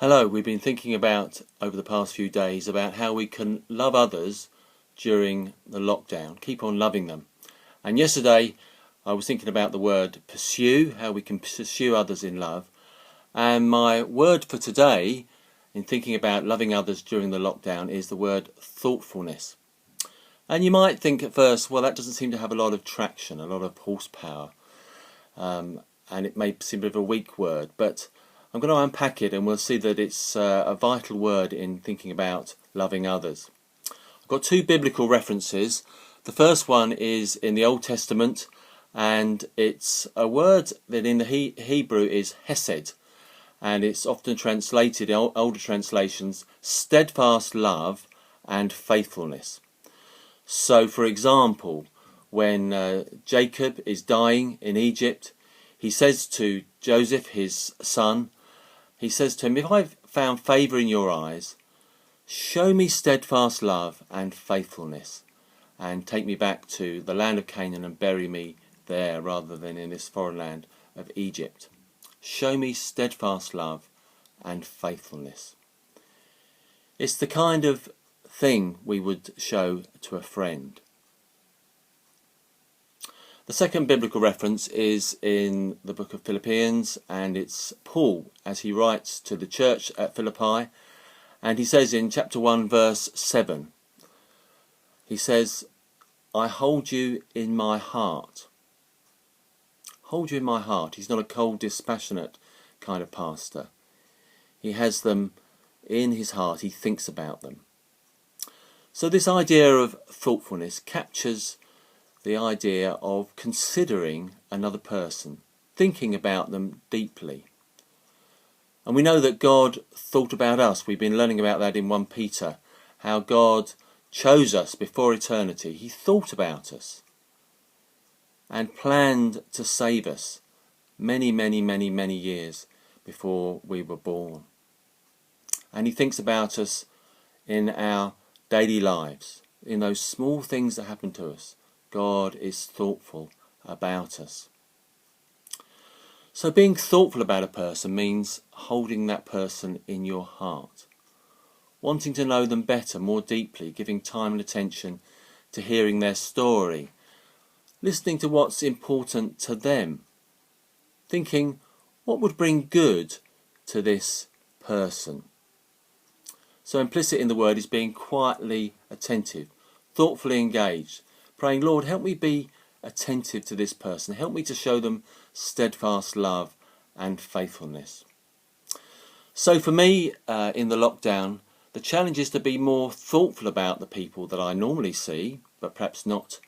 Hello, we've been thinking about over the past few days about how we can love others during the lockdown, keep on loving them. And yesterday I was thinking about the word pursue, how we can pursue others in love. And my word for today in thinking about loving others during the lockdown is the word thoughtfulness. And you might think at first, well, that doesn't seem to have a lot of traction, a lot of horsepower, and it may seem a bit of a weak word, but I'm going to unpack it and we'll see that it's a vital word in thinking about loving others. I've got two biblical references. The first one is in the Old Testament, and it's a word that in the Hebrew is hesed, and it's often translated in older translations steadfast love and faithfulness. So for example, when Jacob is dying in Egypt, he says to Joseph, his son, he says to him, if I've found favour in your eyes, show me steadfast love and faithfulness and take me back to the land of Canaan and bury me there rather than in this foreign land of Egypt. Show me steadfast love and faithfulness. It's the kind of thing we would show to a friend. The second biblical reference is in the book of Philippians, and it's Paul as he writes to the church at Philippi, and he says in chapter 1 verse 7, he says, I hold you in my heart. Hold you in my heart. He's not a cold, dispassionate kind of pastor. He has them in his heart. He thinks about them. So this idea of thoughtfulness captures the idea of considering another person, thinking about them deeply. And we know that God thought about us. We've been learning about that in 1 Peter, how God chose us before eternity. He thought about us and planned to save us many years before we were born. And he thinks about us in our daily lives, in those small things that happen to us. God is thoughtful about us. So being thoughtful about a person means holding that person in your heart, wanting to know them better, more deeply, giving time and attention to hearing their story, listening to what's important to them, thinking what would bring good to this person. So implicit in the word is being quietly attentive, thoughtfully engaged, praying, Lord, help me be attentive to this person. Help me to show them steadfast love and faithfulness. So for me, in the lockdown, the challenge is to be more thoughtful about the people that I normally see, but perhaps not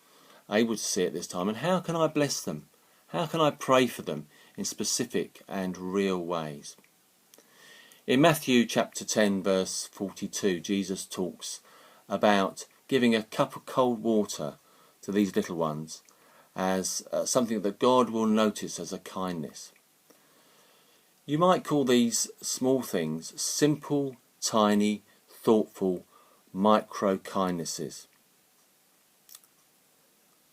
able to see at this time. And how can I bless them? How can I pray for them in specific and real ways? In Matthew chapter 10 verse 42, Jesus talks about giving a cup of cold water to these little ones as something that God will notice as a kindness. You might call these small things simple, tiny, thoughtful, micro kindnesses.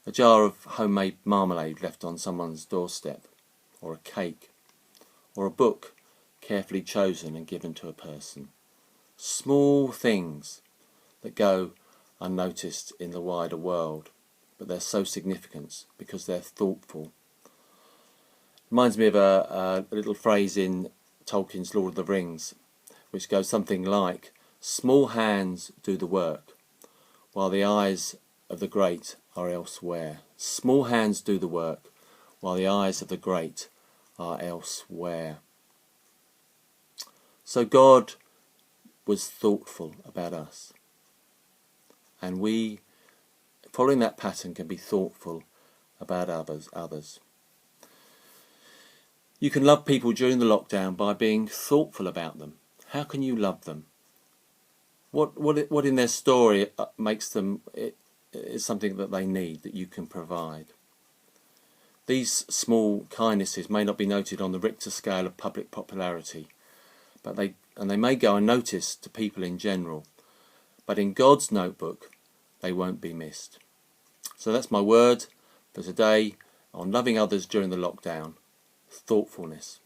A jar of homemade marmalade left on someone's doorstep, or a cake, or a book carefully chosen and given to a person. Small things that go unnoticed in the wider world, but they're so significant because they're thoughtful. Reminds me of a little phrase in Tolkien's Lord of the Rings, which goes something like, small hands do the work, while the eyes of the great are elsewhere. Small hands do the work, while the eyes of the great are elsewhere. So God was thoughtful about us, and we, following that pattern, can be thoughtful about others. You can love people during the lockdown by being thoughtful about them. How can you love them? What in their story makes them is something that they need, that you can provide. These small kindnesses may not be noted on the Richter scale of public popularity, but they may go unnoticed to people in general. But in God's notebook, they won't be missed. So that's my word for today on loving others during the lockdown. Thoughtfulness.